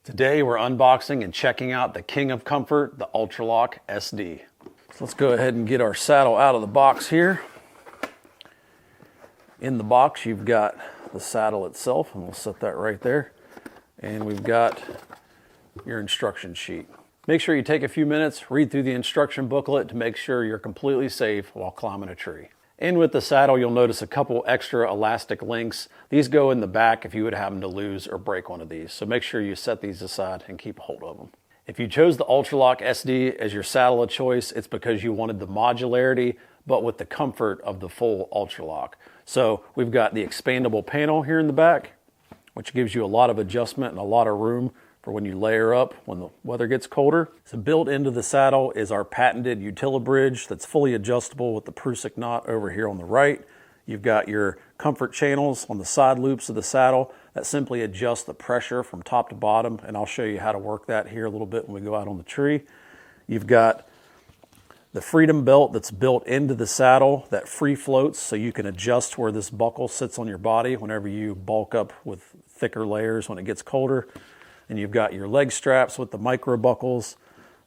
Today we're unboxing and checking out the king of comfort, the UltraLock SD. So let's go ahead and get our saddle out of the box here. In the box you've got the saddle itself, and we'll set that right there. And we've got your instruction sheet. Make sure you take a few minutes, read through the instruction booklet to make sure you're completely safe while climbing a tree. And with the saddle, you'll notice a couple extra elastic links. These go in the back if you would happen to lose or break one of these. So make sure you set these aside and keep a hold of them. If you chose the UltraLock SD as your saddle of choice, it's because you wanted the modularity, but with the comfort of the full UltraLock. So we've got the expandable panel here in the back, which gives you a lot of adjustment and a lot of room for when you layer up when the weather gets colder. So built into the saddle is our patented UltraBridge that's fully adjustable with the Prusik knot over here on the right. You've got your comfort channels on the side loops of the saddle that simply adjust the pressure from top to bottom, and I'll show you how to work that here a little bit when we go out on the tree. You've got the Freedom belt that's built into the saddle that free floats, so you can adjust where this buckle sits on your body whenever you bulk up with thicker layers when it gets colder. And you've got your leg straps with the micro buckles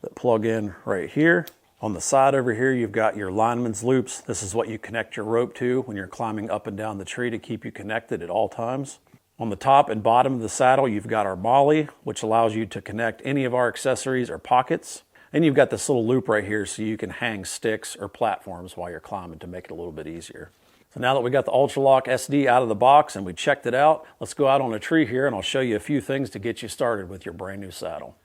that plug in right here. On the side over here, you've got your lineman's loops. This is what you connect your rope to when you're climbing up and down the tree to keep you connected at all times. On the top and bottom of the saddle, you've got our MOLLE, which allows you to connect any of our accessories or pockets. And you've got this little loop right here so you can hang sticks or platforms while you're climbing to make it a little bit easier. So now that we got the UltraLock SD out of the box and we checked it out, let's go out on a tree here and I'll show you a few things to get you started with your brand new saddle.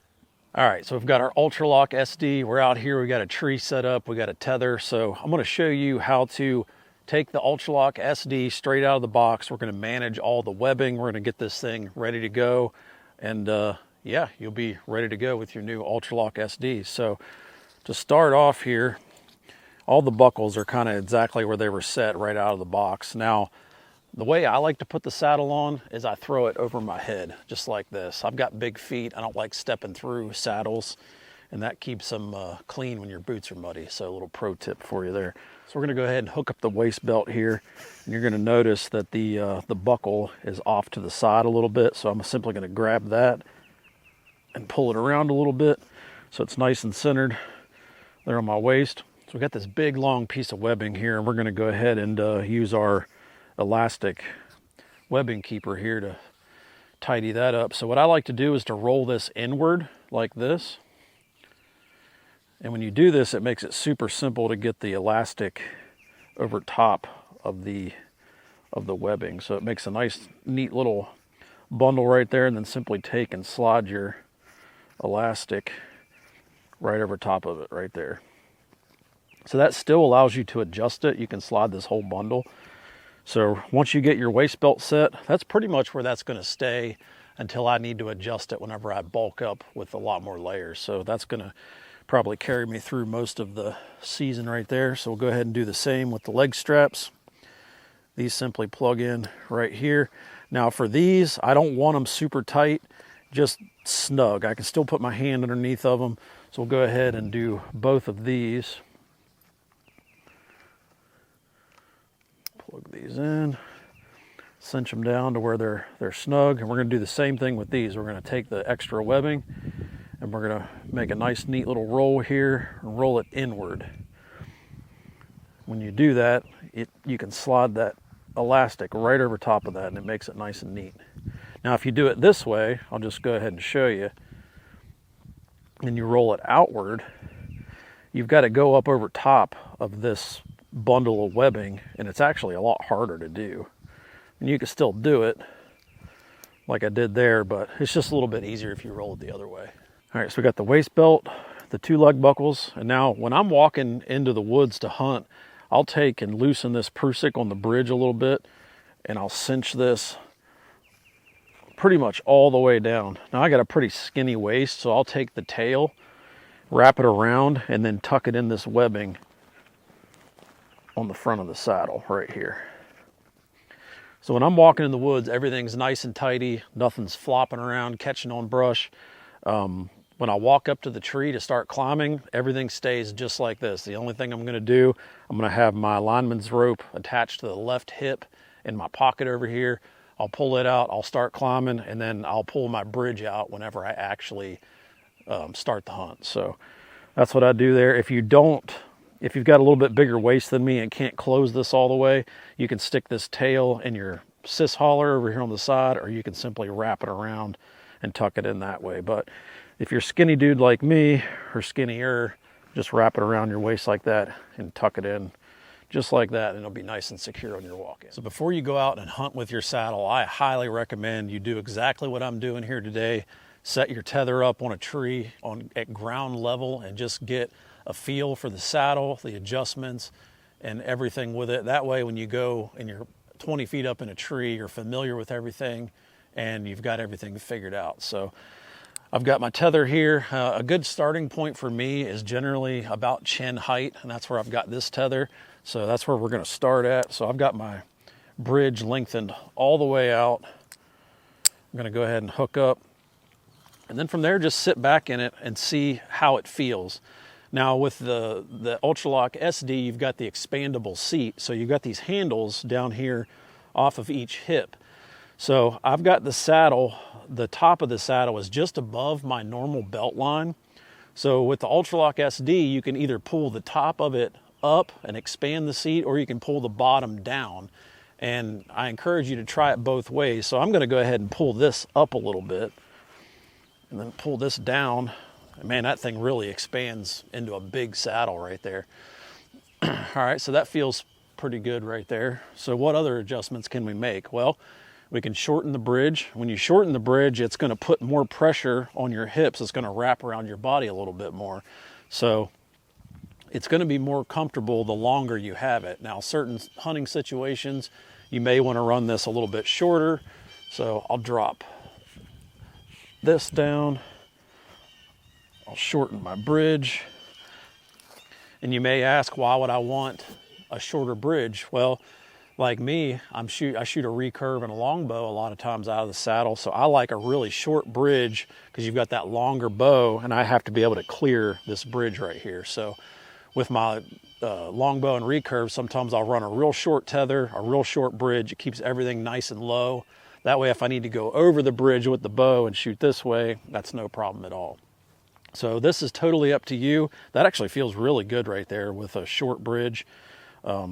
All right, so we've got our UltraLock SD. We're out here, we got a tree set up, we got a tether. So I'm gonna show you how to take the UltraLock SD straight out of the box. We're gonna manage all the webbing. We're gonna get this thing ready to go. And yeah, you'll be ready to go with your new UltraLock SD. So to start off here, all the buckles are kind of exactly where they were set right out of the box. Now, the way I like to put the saddle on is I throw it over my head, just like this. I've got big feet. I don't like stepping through saddles, and that keeps them clean when your boots are muddy. So a little pro tip for you there. So we're gonna go ahead and hook up the waist belt here, and you're gonna notice that the buckle is off to the side a little bit. So I'm simply gonna grab that and pull it around a little bit so it's nice and centered there on my waist. So we got this big long piece of webbing here, and we're going to go ahead and use our elastic webbing keeper here to tidy that up. So what I like to do is to roll this inward like this. And when you do this, it makes it super simple to get the elastic over top of the webbing. So it makes a nice, neat little bundle right there, and then simply take and slide your elastic right over top of it right there. So that still allows you to adjust it. You can slide this whole bundle. So once you get your waist belt set, that's pretty much where that's going to stay until I need to adjust it whenever I bulk up with a lot more layers. So that's going to probably carry me through most of the season right there. So we'll go ahead and do the same with the leg straps. These simply plug in right here. Now for these, I don't want them super tight, just snug. I can still put my hand underneath of them. So we'll go ahead and do both of these. Plug these in, cinch them down to where they're snug, and we're going to do the same thing with these. We're going to take the extra webbing and we're going to make a nice neat little roll here and roll it inward. When you do that, you can slide that elastic right over top of that, and it makes it nice and neat. Now if you do it this way, I'll just go ahead and show you, and you roll it outward, you've got to go up over top of this bundle of webbing, and it's actually a lot harder to do. And you can still do it like I did there, but it's just a little bit easier if you roll it the other way. All right, so we got the waist belt, the two leg buckles, and now when I'm walking into the woods to hunt, I'll take and loosen this Prusik on the bridge a little bit, and I'll cinch this pretty much all the way down. Now I got a pretty skinny waist, so I'll take the tail, wrap it around, and then tuck it in this webbing on the front of the saddle right here. So when I'm walking in the woods, everything's nice and tidy, nothing's flopping around, catching on brush. When I walk up to the tree to start climbing, everything stays just like this. The only thing I'm going to do, I'm going to have my lineman's rope attached to the left hip in my pocket over here. I'll pull it out, I'll start climbing, and then I'll pull my bridge out whenever I actually start the hunt. So that's what I do there. If you've got a little bit bigger waist than me and can't close this all the way, you can stick this tail in your cis hauler over here on the side, or you can simply wrap it around and tuck it in that way. But if you're a skinny dude like me, or skinnier, just wrap it around your waist like that and tuck it in just like that, and it'll be nice and secure on your walk-in. So before you go out and hunt with your saddle, I highly recommend you do exactly what I'm doing here today. Set your tether up on a tree at ground level and just get a feel for the saddle, the adjustments, and everything with it. That way when you go and you're 20 feet up in a tree, you're familiar with everything and you've got everything figured out. So I've got my tether here. A good starting point for me is generally about chin height, and that's where I've got this tether. So that's where we're going to start at. So I've got my bridge lengthened all the way out. I'm going to go ahead and hook up. And then from there, just sit back in it and see how it feels. Now with the UltraLock SD, you've got the expandable seat. So you've got these handles down here off of each hip. So I've got the saddle, the top of the saddle is just above my normal belt line. So with the UltraLock SD, you can either pull the top of it up and expand the seat, or you can pull the bottom down. And I encourage you to try it both ways. So I'm going to go ahead and pull this up a little bit and then pull this down. And man, that thing really expands into a big saddle right there. All right, so that feels pretty good right there. So what other adjustments can we make? Well, we can shorten the bridge. When you shorten the bridge, it's going to put more pressure on your hips. It's going to wrap around your body a little bit more. So it's going to be more comfortable the longer you have it. Now, certain hunting situations, you may want to run this a little bit shorter. So I'll drop this down. I'll shorten my bridge. And you may ask, why would I want a shorter bridge? Well, like me, I shoot a recurve and a longbow a lot of times out of the saddle. So I like a really short bridge because you've got that longer bow, and I have to be able to clear this bridge right here. So with my longbow and recurve, sometimes I'll run a real short tether, a real short bridge. It keeps everything nice and low. That way, if I need to go over the bridge with the bow and shoot this way, that's no problem at all. So this is totally up to you. That actually feels really good right there with a short bridge.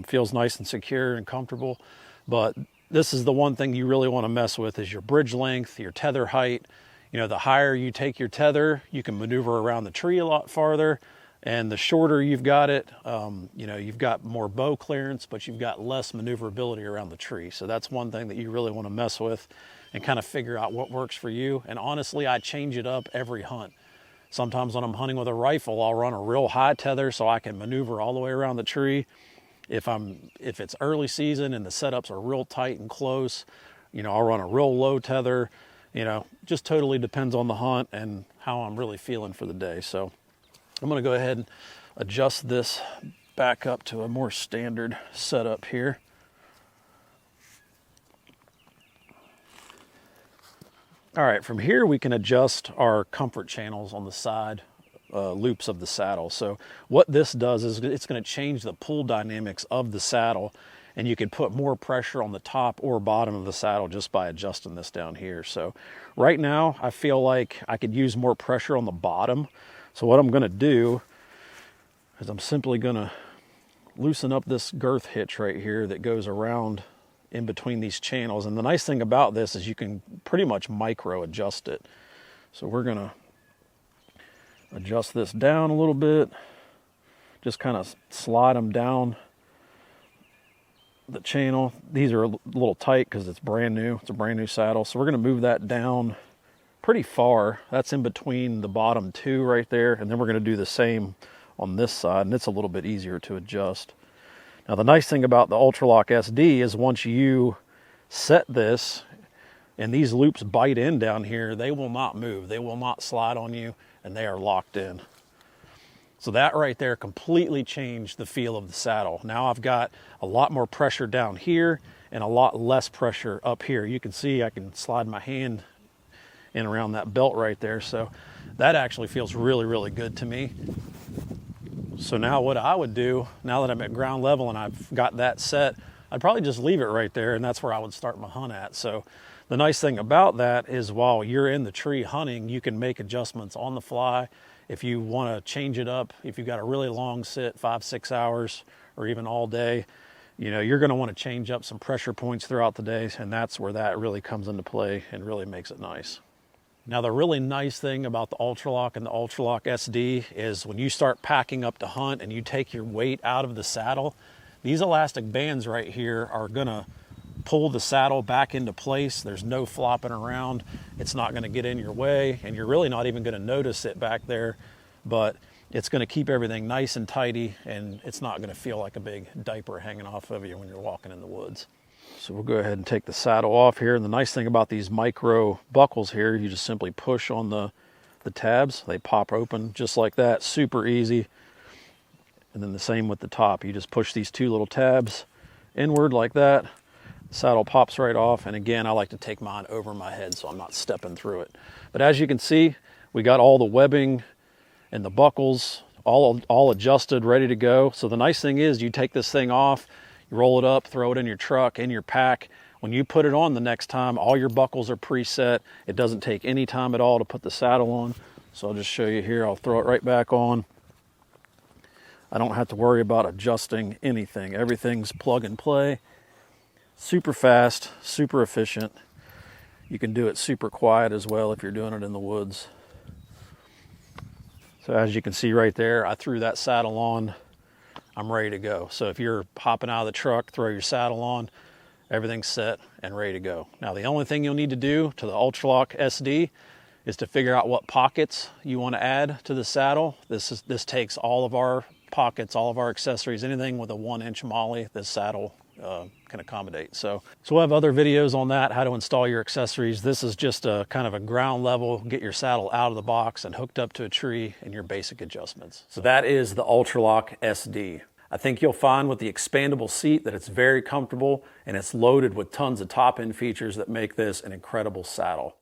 Feels nice and secure and comfortable. But this is the one thing you really want to mess with is your bridge length, your tether height. You know, the higher you take your tether, you can maneuver around the tree a lot farther. And the shorter you've got it, you know, you've got more bow clearance, but you've got less maneuverability around the tree. So that's one thing that you really want to mess with and kind of figure out what works for you. And honestly, I change it up every hunt. Sometimes when I'm hunting with a rifle, I'll run a real high tether so I can maneuver all the way around the tree. If it's early season and the setups are real tight and close, you know, I'll run a real low tether. You know, just totally depends on the hunt and how I'm really feeling for the day. So I'm going to go ahead and adjust this back up to a more standard setup here. All right, from here we can adjust our comfort channels on the side loops of the saddle. So what this does is it's going to change the pull dynamics of the saddle, and you can put more pressure on the top or bottom of the saddle just by adjusting this down here. So right now I feel like I could use more pressure on the bottom. So what I'm going to do is I'm simply going to loosen up this girth hitch right here that goes around in between these channels. And the nice thing about this is you can pretty much micro adjust it. So we're going to adjust this down a little bit, just kind of slide them down the channel. These are a little tight because it's brand new. It's a brand new saddle. So we're going to move that down pretty far. That's in between the bottom two right there. And then we're going to do the same on this side, and it's a little bit easier to adjust. Now the nice thing about the UltraLock SD is once you set this and these loops bite in down here, they will not move. They will not slide on you, and they are locked in. So that right there completely changed the feel of the saddle. Now I've got a lot more pressure down here and a lot less pressure up here. You can see I can slide my hand in around that belt right there. So that actually feels really, really good to me. So now what I would do, now that I'm at ground level and I've got that set, I'd probably just leave it right there, and that's where I would start my hunt at. So the nice thing about that is while you're in the tree hunting, you can make adjustments on the fly. If you want to change it up, if you've got a really long sit, 5-6 hours, or even all day, you know, you're going to want to change up some pressure points throughout the day, and that's where that really comes into play and really makes it nice. Now, the really nice thing about the UltraLock and the UltraLock SD is when you start packing up to hunt and you take your weight out of the saddle, these elastic bands right here are gonna pull the saddle back into place. There's no flopping around. It's not gonna get in your way, and you're really not even gonna notice it back there, but it's gonna keep everything nice and tidy, and it's not gonna feel like a big diaper hanging off of you when you're walking in the woods. So we'll go ahead and take the saddle off here. And the nice thing about these micro buckles here, you just simply push on the tabs. They pop open just like that, super easy. And then the same with the top. You just push these two little tabs inward like that. The saddle pops right off. And again, I like to take mine over my head so I'm not stepping through it. But as you can see, we got all the webbing and the buckles all adjusted, ready to go. So the nice thing is you take this thing off, you roll it up, throw it in your truck, in your pack. When you put it on the next time, all your buckles are preset. It doesn't take any time at all to put the saddle on. So I'll just show you here. I'll throw it right back on. I don't have to worry about adjusting anything. Everything's plug and play. Super fast, super efficient. You can do it super quiet as well if you're doing it in the woods. So as you can see right there, I threw that saddle on. I'm ready to go. So if you're hopping out of the truck, throw your saddle on, everything's set and ready to go. Now the only thing you'll need to do to the UltraLock SD is to figure out what pockets you want to add to the saddle. This takes all of our pockets, all of our accessories, anything with a 1-inch MOLLE, this saddle can accommodate. So we'll have other videos on that, how to install your accessories. This is just a kind of a ground level, get your saddle out of the box and hooked up to a tree and your basic adjustments. So that is the UltraLock SD. I think you'll find with the expandable seat that it's very comfortable and it's loaded with tons of top-end features that make this an incredible saddle.